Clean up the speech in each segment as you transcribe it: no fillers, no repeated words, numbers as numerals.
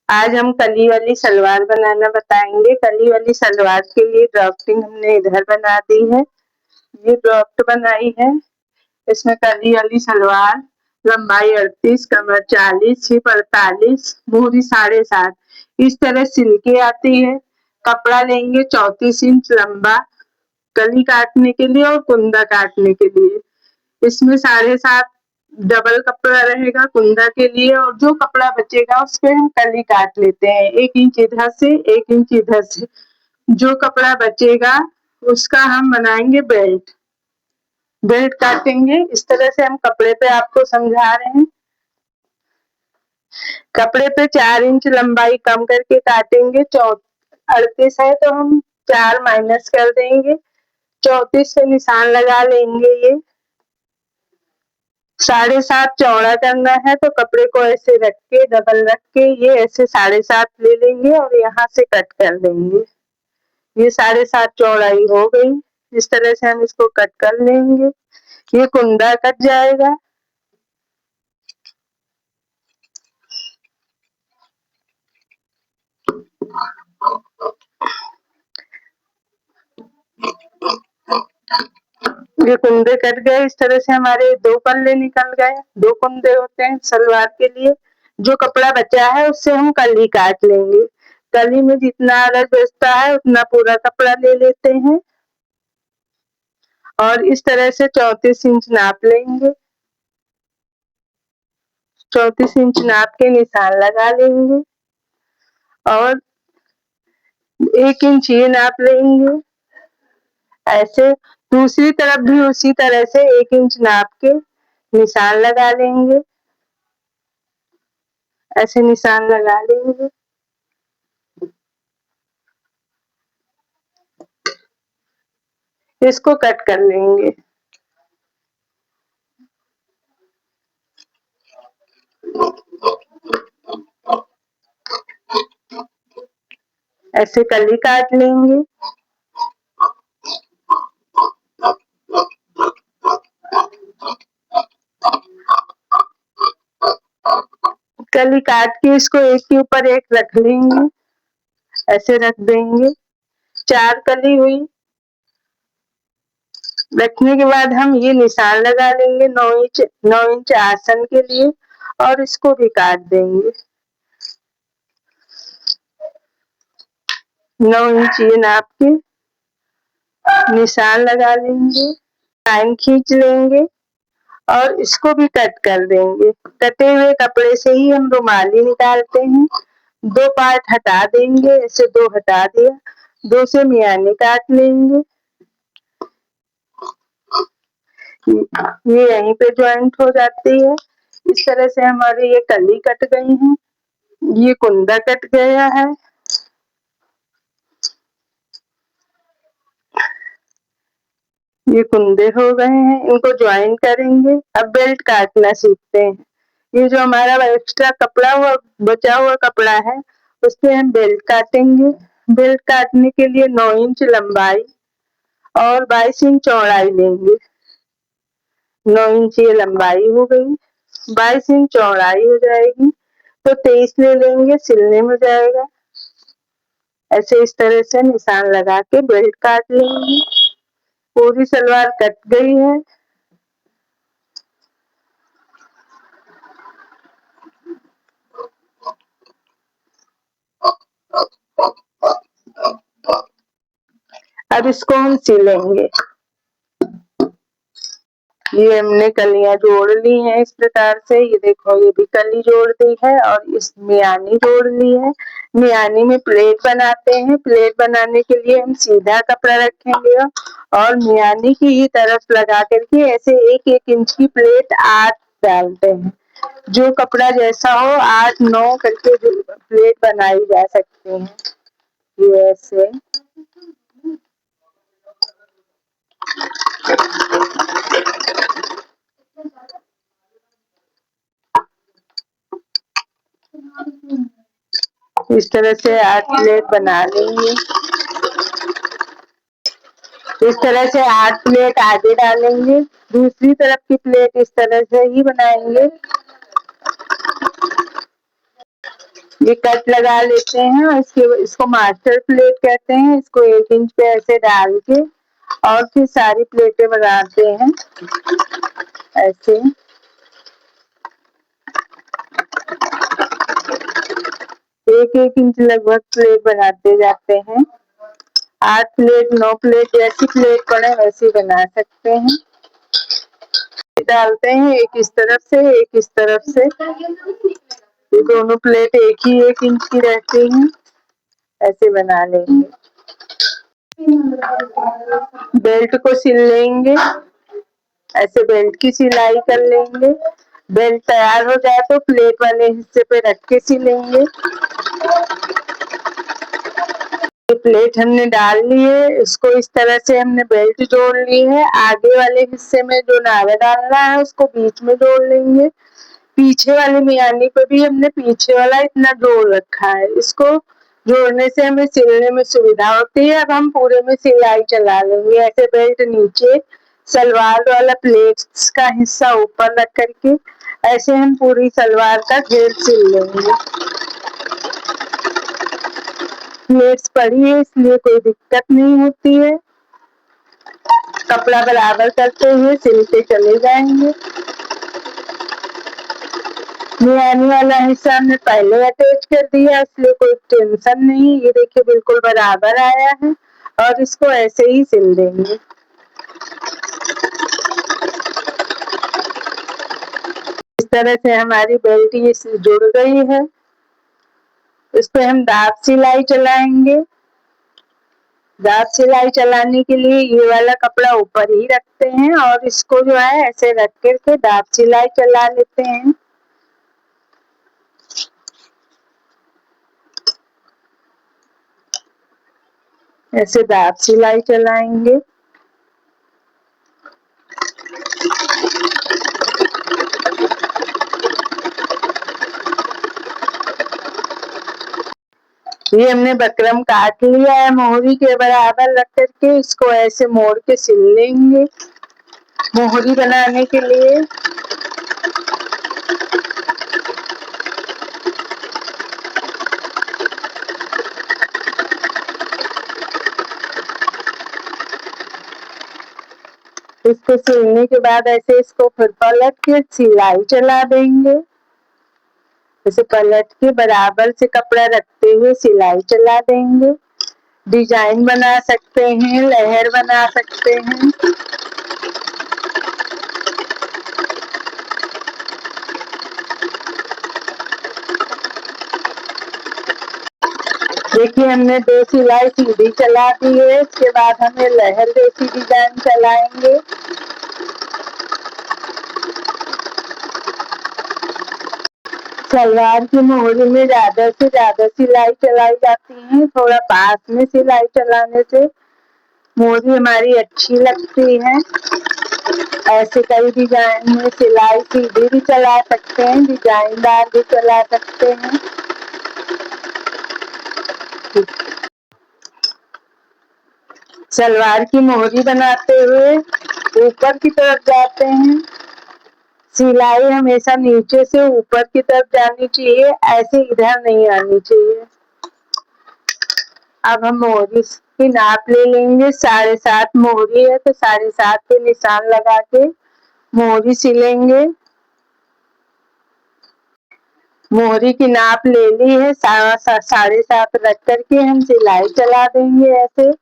आज हम कली वाली सलवार बनाना बताएंगे। कली वाली सलवार के लिए ड्राफ्टिंग हमने इधर बना दी है, ये ड्राफ्ट बनाई है। इसमें कली वाली सलवार लंबाई 38, कमर 40, हिप 48, मूरी 7.5 इस तरह सिल के आती है। कपड़ा लेंगे 34 इंच लंबा कली काटने के लिए और कुंदा काटने के लिए। इसमें 7.5 डबल कपड़ा रहेगा कुंदा के लिए, और जो कपड़ा बचेगा उस पे हम कली काट लेते हैं। 1 इंच इधर से 1 इंच इधर से। जो कपड़ा बचेगा उसका हम बनाएंगे बेल्ट। बेल्ट काटेंगे इस तरह से। हम कपड़े पे आपको समझा रहे हैं। कपड़े पे 4 इंच लंबाई कम करके काटेंगे। 38 है तो हम 4 माइनस कर देंगे। 34 से निशान लगा लेंगे। ये 7.5 चौड़ा करना है तो कपड़े को ऐसे रख के डबल रख के ये ऐसे 7.5 ले लेंगे और यहाँ से कट कर देंगे। ये 7.5 चौड़ाई हो गई। इस तरह से हम इसको कट कर लेंगे। ये कुंदा कट जाएगा। ये कुंदे कट गए। इस तरह से हमारे 2 पल्ले निकल गए। 2 कुंदे होते हैं सलवार के लिए। जो कपड़ा बचा है उससे हम कली काट लेंगे। कली में जितना अलग बचता है उतना पूरा कपड़ा ले लेते हैं और इस तरह से 34 इंच नाप लेंगे। 34 इंच नाप के निशान लगा लेंगे और 1 इंच ये नाप लेंगे। ऐसे दूसरी तरफ भी उसी तरह से 1 इंच नाप के निशान लगा लेंगे। ऐसे निशान लगा लेंगे। इसको कट कर लेंगे। ऐसे कली काट लेंगे। कली काट के इसको एक के ऊपर एक रख लेंगे। ऐसे रख देंगे। 4 कली हुई। रखने के बाद हम ये निशान लगा लेंगे 9 इंच आसन के लिए और इसको भी काट देंगे। 9 इंच ये नाप के निशान लगा लेंगे। लाइन खींच लेंगे और इसको भी कट कर देंगे। कटे हुए कपड़े से ही हम रुमाली निकालते हैं। 2 पार्ट हटा देंगे। ऐसे 2 हटा दिया। 2 से मियानी काट लेंगे। ये यहीं पे ज्वाइंट हो जाती है। इस तरह से हमारी ये कली कट गई है। ये कुंदा कट गया है। ये कुंदे हो गए हैं। इनको ज्वाइन करेंगे। अब बेल्ट काटना सीखते हैं। ये जो हमारा एक्स्ट्रा कपड़ा हुआ बचा हुआ कपड़ा है उस पे हम बेल्ट काटेंगे। बेल्ट काटने के लिए 9 इंच लंबाई और 22 इंच चौड़ाई लेंगे। 9 इंच ये लंबाई हो गई। 22 इंच चौड़ाई हो जाएगी तो 23 ले लेंगे। सिलने में जाएगा। ऐसे इस तरह से निशान लगा के बेल्ट काट लेंगे। पूरी सलवार कट गई है। अब इसको हम सिलेंगे। ये हमने कलियां जोड़ ली हैं इस प्रकार से। ये देखो ये भी कली जोड़ दी है और इस मियानी जोड़ ली है। मियानी में प्लेट बनाते हैं। प्लेट बनाने के लिए हम सीधा कपड़ा रखेंगे और मियानी की ही तरफ लगा करके ऐसे 1-1 इंच की प्लेट 8 डालते हैं। जो कपड़ा जैसा हो 8-9 करके प्लेट बनाई जा सकती है। ये ऐसे इस तरह से 8 प्लेट बना लेंगे। इस तरह से 8 प्लेट आगे डालेंगे। दूसरी तरफ की प्लेट इस तरह से ही बनाएंगे। ये कट लगा लेते हैं और इसको मास्टर प्लेट कहते हैं। इसको 1 इंच पे ऐसे डाल के और फिर सारी प्लेटें बनाते हैं ऐसे। 1-1 इंच लगभग प्लेट बनाते जाते हैं। 8 प्लेट 9 प्लेट जैसी प्लेट पड़े वैसी बना सकते हैं। डालते हैं एक इस तरफ से एक इस तरफ से। ये दोनों प्लेट एक ही 1 इंच की रहती हैं। ऐसे बना लेंगे। बेल्ट को सिल लेंगे। ऐसे बेल्ट की सिलाई कर लेंगे। बेल्ट तैयार हो जाए तो प्लेट वाले हिस्से पे रख के सिलेंगे। प्लेट हमने डाल ली है। इसको इस तरह से हमने बेल्ट जोड़ ली है। आगे वाले हिस्से में जो नारा डालना है उसको बीच में जोड़ लेंगे। पीछे वाले मियानी को भी हमने पीछे वाला इतना जोड़ रखा है। इसको जोड़ने से हमें सिलने में सुविधा होती है। अब हम पूरे में सिलाई चला लेंगे। ऐसे बेल्ट नीचे, सलवार वाला प्लेट्स का हिस्सा ऊपर रख करके ऐसे हम पूरी सलवार का घेर सिल लेंगे। प्लेट्स पड़ी है इसलिए कोई दिक्कत नहीं होती है। कपड़ा बराबर करते हुए सिलते चले जाएंगे। मियानी वाला हिस्सा हमने पहले अटैच कर दिया इसलिए कोई टेंशन नहीं। ये देखिए बिल्कुल बराबर आया है और इसको ऐसे ही सिल देंगे। इस तरह से हमारी बेल्ट ये जुड़ गई है। इस पे हम दाब सिलाई चलाएंगे। दाब सिलाई चलाने के लिए ये वाला कपड़ा ऊपर ही रखते हैं और इसको जो है ऐसे रख करके दाब सिलाई चला लेते हैं। ऐसे दाब सिलाई चलाएंगे। ये हमने बकरम काट लिया है मोहरी के बराबर रख करके। इसको ऐसे मोड़ के सिल लेंगे मोहरी बनाने के लिए। इसको सिलने के बाद ऐसे इसको फिर पलट के सिलाई चला देंगे। ऐसे पलट के बराबर से कपड़ा रखते हुए सिलाई चला देंगे। डिजाइन बना सकते हैं, लहर बना सकते हैं। देखिए हमने 2 सिलाई सीधी चला दी है। इसके बाद हमें लहर जैसी डिजाइन चलाएंगे। सलवार की मोहरी में ज्यादा से ज्यादा सिलाई चलाई जाती है। थोड़ा पास में सिलाई चलाने से मोहरी हमारी अच्छी लगती है। ऐसे कई डिजाइन में सिलाई सीधी भी चला सकते हैं, डिजाइनदार भी चला सकते हैं। सलवार की मोहरी बनाते हुए ऊपर की तरफ जाते हैं। सिलाई हमेशा नीचे से ऊपर की तरफ जानी चाहिए, ऐसे इधर नहीं आनी चाहिए। अब हम मोहरी की नाप ले लेंगे। 7.5 मोहरी है तो 7.5 पे निशान लगा के मोहरी सिलेंगे। मोहरी की नाप ले ली है। 7.5 रख करके हम सिलाई चला देंगे ऐसे।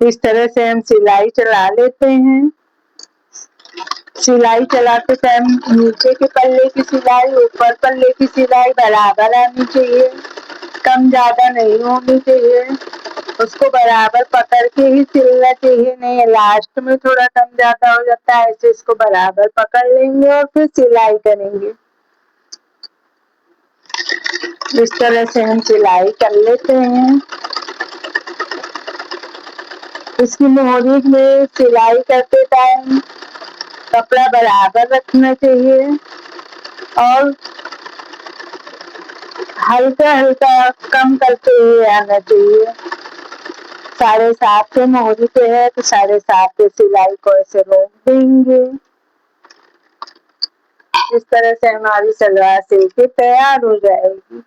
इस तरह से हम सिलाई चला लेते हैं। सिलाई चलाते टाइम नीचे के पल्ले की सिलाई ऊपर पल्ले की सिलाई बराबर आनी चाहिए, कम ज्यादा नहीं होनी चाहिए। उसको बराबर पकड़ के ही सिलना चाहिए, नहीं लास्ट में थोड़ा कम ज्यादा हो जाता है। ऐसे इसको बराबर पकड़ लेंगे और फिर सिलाई करेंगे। इस तरह से हम सिलाई कर लेते हैं। इसकी मोहरी में सिलाई करते टाइम कपड़ा बराबर रखना चाहिए और हल्का हल्का कम करते हुए आना चाहिए। 7.5 पे मोहरी पे है तो 7.5 पे सिलाई को ऐसे रोक देंगे। इस तरह से हमारी सलवार सिल के तैयार हो जाएगी।